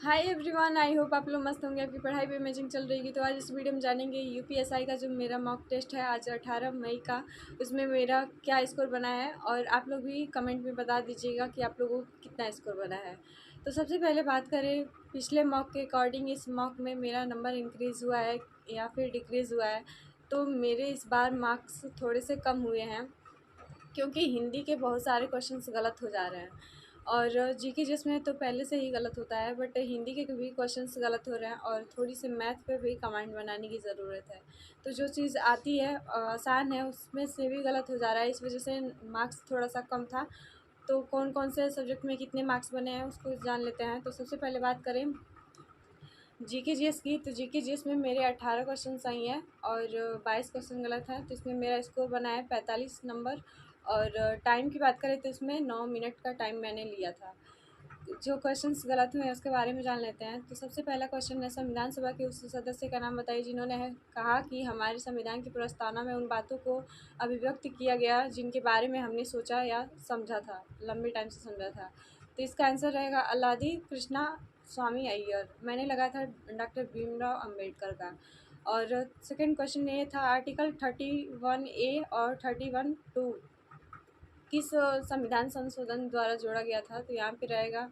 Hi everyone, I hope आप लोग मस्त होंगे। आपकी पढ़ाई भी अमेजिंग चल रही है। तो आज इस वीडियो में जानेंगे यूपीएसआई का जो मेरा मॉक टेस्ट है आज 18 मई का, उसमें मेरा क्या स्कोर बना है। और आप लोग भी कमेंट में बता दीजिएगा कि आप लोगों को कितना स्कोर बना है। तो सबसे पहले बात करें पिछले मॉक के अकॉर्डिंग, इस मॉक में मेरा नंबर इंक्रीज़ हुआ है या फिर डिक्रीज़ हुआ है। तो मेरे इस बार मार्क्स थोड़े से कम हुए हैं क्योंकि हिंदी के बहुत सारे क्वेश्चंस गलत हो जा रहे हैं। और जीके जिसमें तो पहले से ही गलत होता है, बट हिंदी के भी क्वेश्चंस गलत हो रहे हैं और थोड़ी सी मैथ पे भी कमांड बनाने की ज़रूरत है। तो जो चीज़ आती है आसान है, उसमें से भी गलत हो जा रहा है, इस वजह से मार्क्स थोड़ा सा कम था। तो कौन कौन से सब्जेक्ट में कितने मार्क्स बने हैं उसको जान लेते हैं। तो सबसे पहले बात करें जीके जीएस की, तो जीके जीएस में मेरे 18 क्वेश्चन सही हैं और 22 क्वेश्चन गलत हैं। तो इसमें मेरा स्कोर बना है 45 नंबर। और टाइम की बात करें तो इसमें 9 मिनट का टाइम मैंने लिया था। जो क्वेश्चंस गलत हुए हैं उसके बारे में जान लेते हैं। तो सबसे पहला क्वेश्चन है, संविधान सभा के उस सदस्य का नाम बताइए जिन्होंने कहा कि हमारे संविधान की प्रस्तावना में उन बातों को अभिव्यक्त किया गया जिनके बारे में हमने सोचा या समझा था, लंबे टाइम से समझा था। तो इसका आंसर रहेगा अल्लादी कृष्णा स्वामी अय्यर। मैंने लगाया था डॉक्टर भीमराव अंबेडकर का। और सेकंड क्वेश्चन ये था, आर्टिकल 31A और 31(2) किस संविधान संशोधन द्वारा जोड़ा गया था। तो यहाँ पे रहेगा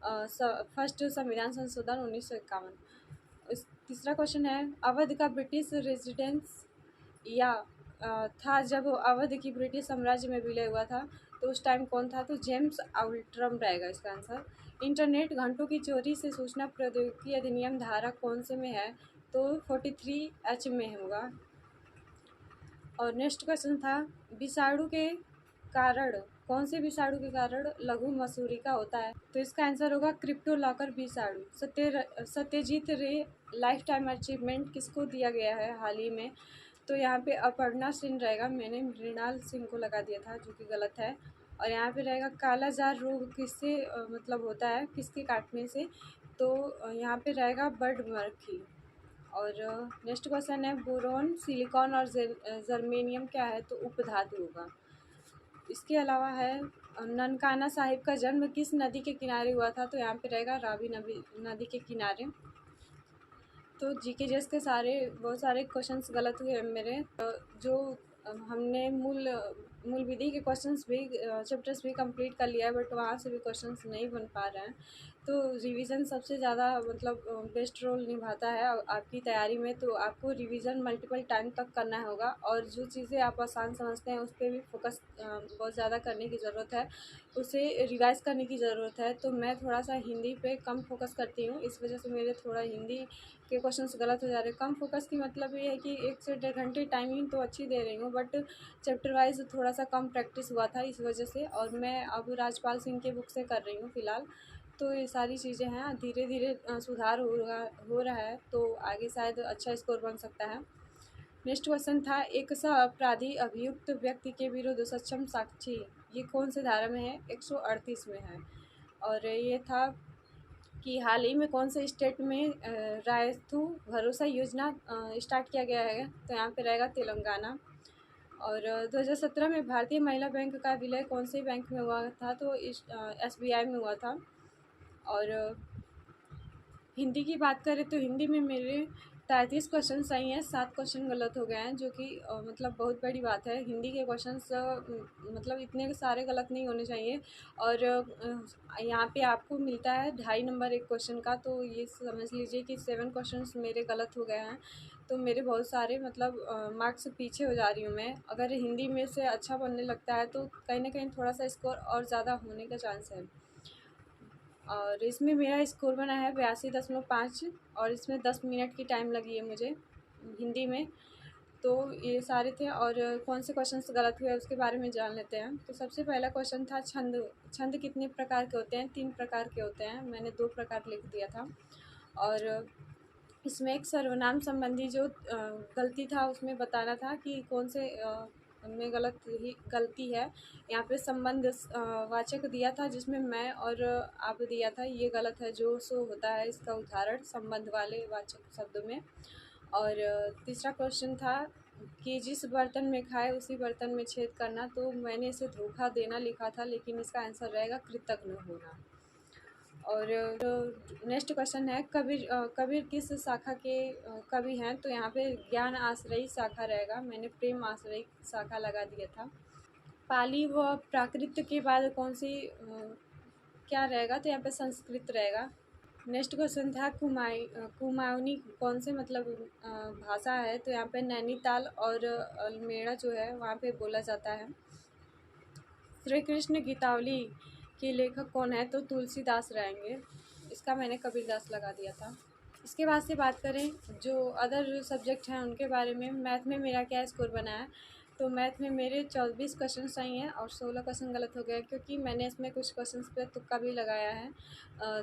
फर्स्ट संविधान संशोधन 1951। तीसरा क्वेश्चन है, अवध का ब्रिटिश रेजिडेंस या था जब अवध की ब्रिटिश साम्राज्य में विलय हुआ था, तो उस टाइम कौन था। तो जेम्स आउल्ट्रम रहेगा इसका आंसर। इंटरनेट घंटों की चोरी से सूचना प्रौद्योगिकी अधिनियम धारा कौन से में है। तो 43H में होगा। और नेक्स्ट क्वेश्चन था, विषाणु के कारण, कौन से विषाणु के कारण लघु मसूरिका होता है। तो इसका आंसर होगा क्रिप्टोलॉकर विषाणु। सत्यजीत रे लाइफ टाइम अचीवमेंट किसको दिया गया है हाल ही में। तो यहाँ पे अपर्णा सिंह रहेगा, मैंने मृणाल सिंह को लगा दिया था जो कि गलत है। और यहाँ पे रहेगा कालाजार रोग किससे मतलब होता है, किसके काटने से। तो यहाँ पे रहेगा बर्ड मक्खी। और नेक्स्ट क्वेश्चन है, बोरोन, सिलिकॉन और जर्मेनियम क्या है। तो उपधातु होगा। इसके अलावा है, ननकाना साहिब का जन्म किस नदी के किनारे हुआ था। तो यहाँ पे रहेगा रावी नदी के किनारे। तो जीके जैस के बहुत सारे क्वेश्चंस गलत हुए हैं मेरे। जो हमने मूल विधि के क्वेश्चंस भी चैप्टर्स भी कंप्लीट कर लिया है, बट वहाँ से भी क्वेश्चंस नहीं बन पा रहे हैं। तो रिवीजन सबसे ज़्यादा मतलब बेस्ट रोल निभाता है आपकी तैयारी में। तो आपको रिवीजन मल्टीपल टाइम तक करना होगा और जो चीज़ें आप आसान समझते हैं उस पर भी फोकस बहुत ज़्यादा करने की ज़रूरत है, उसे रिवाइज़ करने की ज़रूरत है। तो मैं थोड़ा सा हिंदी पे कम फोकस करती हूँ, इस वजह से मेरे थोड़ा हिंदी के क्वेश्चंस गलत हो जा रहे हैं। कम फोकस की मतलब ये है कि 1 से 1.5 घंटे टाइमिंग तो अच्छी दे रही हूँ, बट चैप्टर वाइज थोड़ा सा कम प्रैक्टिस हुआ था इस वजह से। और मैं अब राजपाल सिंह के बुक से कर रही हूँ फ़िलहाल। तो ये सारी चीज़ें हैं, धीरे धीरे सुधार हो रहा है, तो आगे शायद अच्छा स्कोर बन सकता है। नेक्स्ट क्वेश्चन था, एक सह अपराधी अभियुक्त व्यक्ति के विरुद्ध सक्षम साक्षी, ये कौन से धारा में है। 138 में है। और ये था कि हाल ही में कौन से स्टेट में रायथू भरोसा योजना स्टार्ट किया गया है। तो यहाँ पे रहेगा तेलंगाना। और 2017 में भारतीय महिला बैंक का विलय कौन से बैंक में हुआ था। तो SBI में हुआ था। और हिंदी की बात करें तो हिंदी में मेरे 33 क्वेश्चन सही हैं, 7 क्वेश्चन गलत हो गए हैं, जो कि मतलब बहुत बड़ी बात है। हिंदी के क्वेश्चंस मतलब इतने सारे गलत नहीं होने चाहिए। और यहाँ पे आपको मिलता है 2.5 नंबर एक क्वेश्चन का, तो ये समझ लीजिए कि 7 क्वेश्चंस मेरे गलत हो गए हैं। तो मेरे बहुत सारे मतलब मार्क्स पीछे हो जा रही हूँ मैं। अगर हिंदी में से अच्छा बनने लगता है तो कहीं ना कहीं थोड़ा सा स्कोर और ज़्यादा होने का चांस है। और इसमें मेरा स्कोर बना है 82.5, और इसमें 10 मिनट की टाइम लगी है मुझे हिंदी में। तो ये सारे थे। और कौन से क्वेश्चंस गलत हुए उसके बारे में जान लेते हैं। तो सबसे पहला क्वेश्चन था, छंद। छंद कितने प्रकार के होते हैं। 3 प्रकार के होते हैं, मैंने 2 प्रकार लिख दिया था। और इसमें एक सर्वनाम संबंधी जो गलती था उसमें बताना था कि कौन से में गलती है। यहाँ पे संबंध वाचक दिया था जिसमें मैं और आप दिया था, ये गलत है। जो सो होता है इसका उदाहरण संबंध वाले वाचक शब्द में। और तीसरा क्वेश्चन था कि जिस बर्तन में खाए उसी बर्तन में छेद करना। तो मैंने इसे धोखा देना लिखा था, लेकिन इसका आंसर रहेगा कृतज्ञ होना। और नेक्स्ट क्वेश्चन है, कबीर किस शाखा के कवि हैं? तो यहाँ पे ज्ञान आश्रयी शाखा रहेगा, मैंने प्रेम आश्रयी शाखा लगा दिया था। पाली व प्राकृत के बाद कौन सी क्या रहेगा? तो यहाँ पे संस्कृत रहेगा। नेक्स्ट क्वेश्चन था, कुमाऊनी कौन से मतलब भाषा है? तो यहाँ पे नैनीताल और अल्मेड़ा जो है वहाँ पे बोला जाता है। श्री कृष्ण गीतावली के लेखक कौन है? तो तुलसीदास रहेंगे, इसका मैंने कबीरदास लगा दिया था। इसके बाद से बात करें जो अदर जो सब्जेक्ट हैं उनके बारे में, मैथ में मेरा क्या स्कोर बना है? तो मैथ में मेरे 24 क्वेश्चन सही हैं और 16 क्वेश्चन गलत हो गए, क्योंकि मैंने इसमें कुछ क्वेश्चंस पे तुक्का भी लगाया है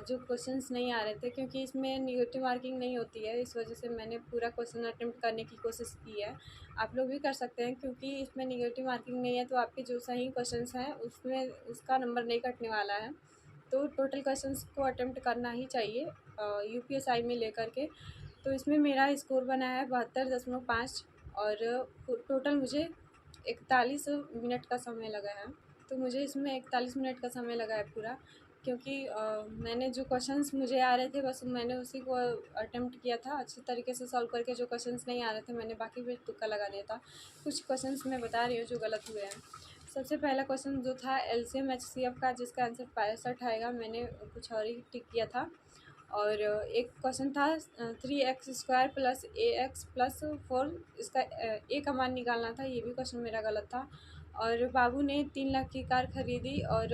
जो क्वेश्चंस नहीं आ रहे थे, क्योंकि इसमें निगेटिव मार्किंग नहीं होती है, इस वजह से मैंने पूरा क्वेश्चन अटेम्प्ट करने की कोशिश की है। आप लोग भी कर सकते हैं, क्योंकि इसमें निगेटिव मार्किंग नहीं है, तो आपके जो सही क्वेश्चंस हैं उसमें उसका नंबर नहीं कटने वाला है। तो टोटल क्वेश्चंस को अटेम्प्ट करना ही चाहिए यूपीएसआई में लेकर के। तो इसमें मेरा स्कोर बना है 72.5 और टोटल मुझे 41 मिनट का समय लगा है। तो मुझे इसमें 41 मिनट का समय लगा है पूरा, क्योंकि मैंने जो क्वेश्चंस मुझे आ रहे थे बस मैंने उसी को अटेम्प्ट किया था अच्छी तरीके से सॉल्व करके। जो क्वेश्चंस नहीं आ रहे थे मैंने बाकी भी तुक्का लगा दिया था। कुछ क्वेश्चंस मैं बता रही हूँ जो गलत हुए हैं। सबसे पहला क्वेश्चन जो था एलसीएम एचसीएफ का, जिसका आंसर 65 आएगा, मैंने कुछ और ही टिक किया था। और एक क्वेश्चन था 3x² प्लस ax प्लस 4, इसका ए का मान निकालना था, ये भी क्वेश्चन मेरा गलत था। और बाबू ने 3 लाख की कार खरीदी और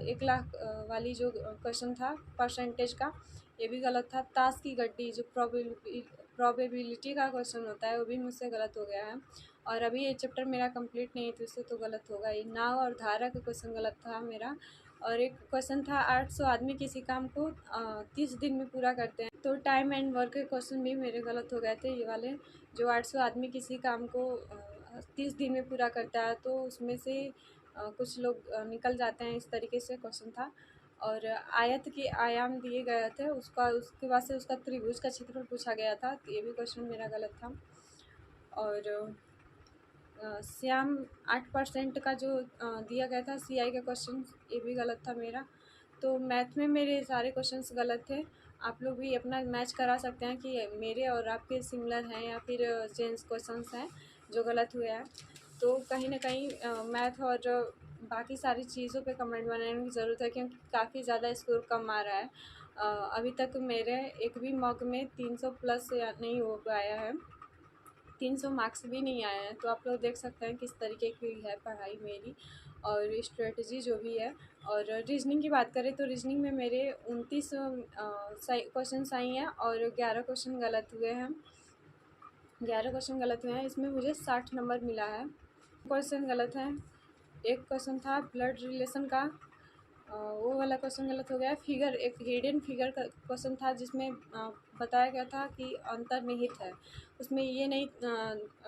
1 लाख वाली जो क्वेश्चन था परसेंटेज का, ये भी गलत था। ताश की गड्डी जो प्रोबेबिलिटी का क्वेश्चन होता है वो भी मुझसे गलत हो गया है। और अभी ये चैप्टर मेरा कंप्लीट नहीं है तो इससे तो गलत होगा ही। नाव और धारा का क्वेश्चन गलत था मेरा। और एक क्वेश्चन था 800 आदमी किसी काम को 30 दिन में पूरा करते हैं, तो टाइम एंड वर्क के क्वेश्चन भी मेरे गलत हो गए थे ये वाले। जो 800 आदमी किसी काम को 30 दिन में पूरा करता है, तो उसमें से कुछ लोग निकल जाते हैं, इस तरीके से क्वेश्चन था। और आयत के आयाम दिए गए थे, उसके बाद से उसका त्रिभुज का क्षेत्रफल पूछा गया था, तो ये भी क्वेश्चन मेरा गलत था। और श्याम 8% का जो दिया गया था सीआई का क्वेश्चन, ये भी गलत था मेरा। तो मैथ में मेरे सारे क्वेश्चंस गलत थे। आप लोग भी अपना मैच करा सकते हैं कि मेरे और आपके सिमिलर हैं या फिर चेंज क्वेश्चंस हैं जो गलत हुए हैं। तो कहीं ना कहीं मैथ और बाकी सारी चीज़ों पे कमेंट बनाने की ज़रूरत है, क्योंकि काफ़ी ज़्यादा स्कोर कम आ रहा है। अभी तक मेरे एक भी मॉक में 300 प्लस नहीं हो पाया है, 300 मार्क्स भी नहीं आए हैं। तो आप लोग देख सकते हैं किस तरीके की है पढ़ाई मेरी और स्ट्रेटजी जो भी है। और रीजनिंग की बात करें तो रीजनिंग में मेरे 29 सही क्वेश्चन सही हैं और 11 क्वेश्चन गलत हुए हैं। 11 क्वेश्चन गलत हुए हैं, इसमें मुझे 60 नंबर मिला है। क्वेश्चन गलत हैं। एक क्वेश्चन था ब्लड रिलेशन का, वो वाला क्वेश्चन गलत हो गया। एक हिडन फिगर का क्वेश्चन था, जिसमें बताया गया था कि अंतर्निहित है, उसमें ये नहीं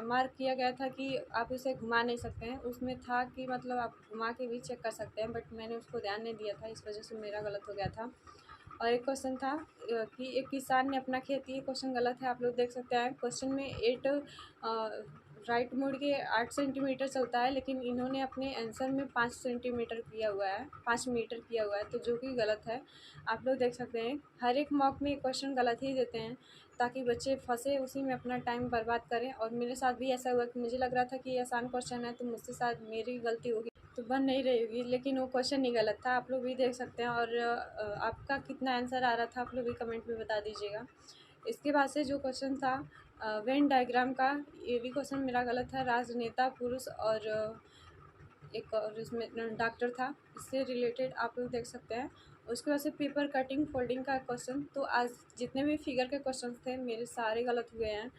मार्क किया गया था कि आप उसे घुमा नहीं सकते हैं, उसमें था कि मतलब आप घुमा के भी चेक कर सकते हैं, बट मैंने उसको ध्यान नहीं दिया था, इस वजह से मेरा गलत हो गया था। और एक क्वेश्चन था कि एक किसान ने अपना खेत, ये क्वेश्चन गलत है, आप लोग देख सकते हैं क्वेश्चन में 8 राइट मुड़ के 8 सेंटीमीटर चलता है, लेकिन इन्होंने अपने आंसर में 5 सेंटीमीटर किया हुआ है, 5 मीटर किया हुआ है, तो जो कि गलत है। आप लोग देख सकते हैं हर एक मॉक में क्वेश्चन गलत ही देते हैं, ताकि बच्चे फंसे उसी में अपना टाइम बर्बाद करें। और मेरे साथ भी ऐसा हुआ कि मुझे लग रहा था कि ये आसान क्वेश्चन है, तो मुझसे शायद मेरी गलती होगी तो बन नहीं रही होगी, लेकिन वो क्वेश्चन ही गलत था। आप लोग भी देख सकते हैं। और आपका कितना आंसर आ रहा था आप लोग भी कमेंट में बता दीजिएगा। इसके बाद से जो क्वेश्चन था वेन डायग्राम का, ये भी क्वेश्चन मेरा गलत था। राजनेता पुरुष और एक और इसमें डॉक्टर था, इससे रिलेटेड आप लोग देख सकते हैं। उसके बाद से पेपर कटिंग फोल्डिंग का क्वेश्चन, तो आज जितने भी फिगर के क्वेश्चन थे मेरे सारे गलत हुए हैं।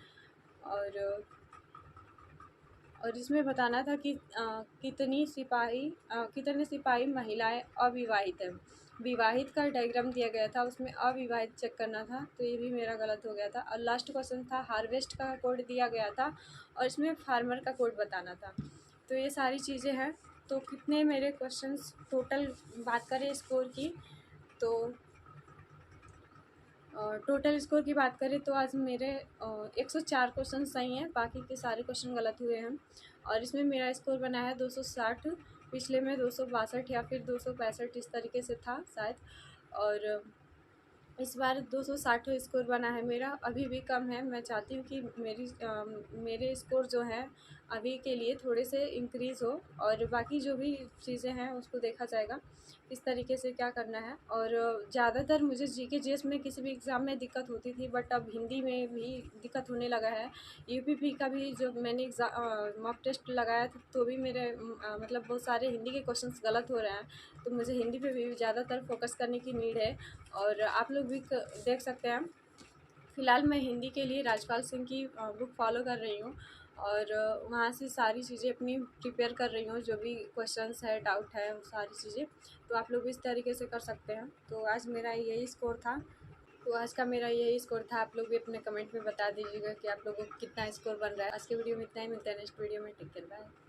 और इसमें बताना था कि कितने सिपाही महिलाएं अविवाहित हैं। विवाहित का डायग्राम दिया गया था, उसमें अविवाहित चेक करना था, तो ये भी मेरा गलत हो गया था। और लास्ट क्वेश्चन था हार्वेस्ट का कोड दिया गया था और इसमें फार्मर का कोड बताना था। तो ये सारी चीज़ें हैं। तो कितने मेरे क्वेश्चंस टोटल बात करें स्कोर की, तो टोटल स्कोर की बात करें तो आज मेरे 104 क्वेश्चन सही हैं, बाकी के सारे क्वेश्चन गलत हुए हैं। और इसमें मेरा स्कोर बना है 260, पिछले में 262 या फिर 265 इस तरीके से था शायद। और इस बार 260 स्कोर बना है मेरा, अभी भी कम है। मैं चाहती हूँ कि मेरे स्कोर जो हैं अभी के लिए थोड़े से इंक्रीज़ हो, और बाकी जो भी चीज़ें हैं उसको देखा जाएगा किस तरीके से क्या करना है। और ज़्यादातर मुझे जीके जीएस में किसी भी एग्ज़ाम में दिक्कत होती थी, बट अब हिंदी में भी दिक्कत होने लगा है। यूपीपी का भी जो मैंने मॉक टेस्ट लगाया था तो भी मेरे मतलब बहुत सारे हिंदी के क्वेश्चंस गलत हो रहे हैं, तो मुझे हिंदी पे भी ज़्यादातर फोकस करने की नीड है। और आप लोग भी देख सकते हैं, फ़िलहाल मैं हिंदी के लिए राजपाल सिंह की बुक फॉलो कर रही हूँ, और वहाँ से सारी चीज़ें अपनी प्रिपेयर कर रही हूँ, जो भी क्वेश्चंस है, डाउट है, वो सारी चीज़ें। तो आप लोग इस तरीके से कर सकते हैं। तो आज मेरा यही स्कोर था। तो आज का मेरा यही स्कोर था। आप लोग भी अपने कमेंट में बता दीजिएगा कि आप लोगों को कितना स्कोर बन रहा है। आज के वीडियो में इतना ही, मिलता है नेक्स्ट वीडियो में। Take care, bye.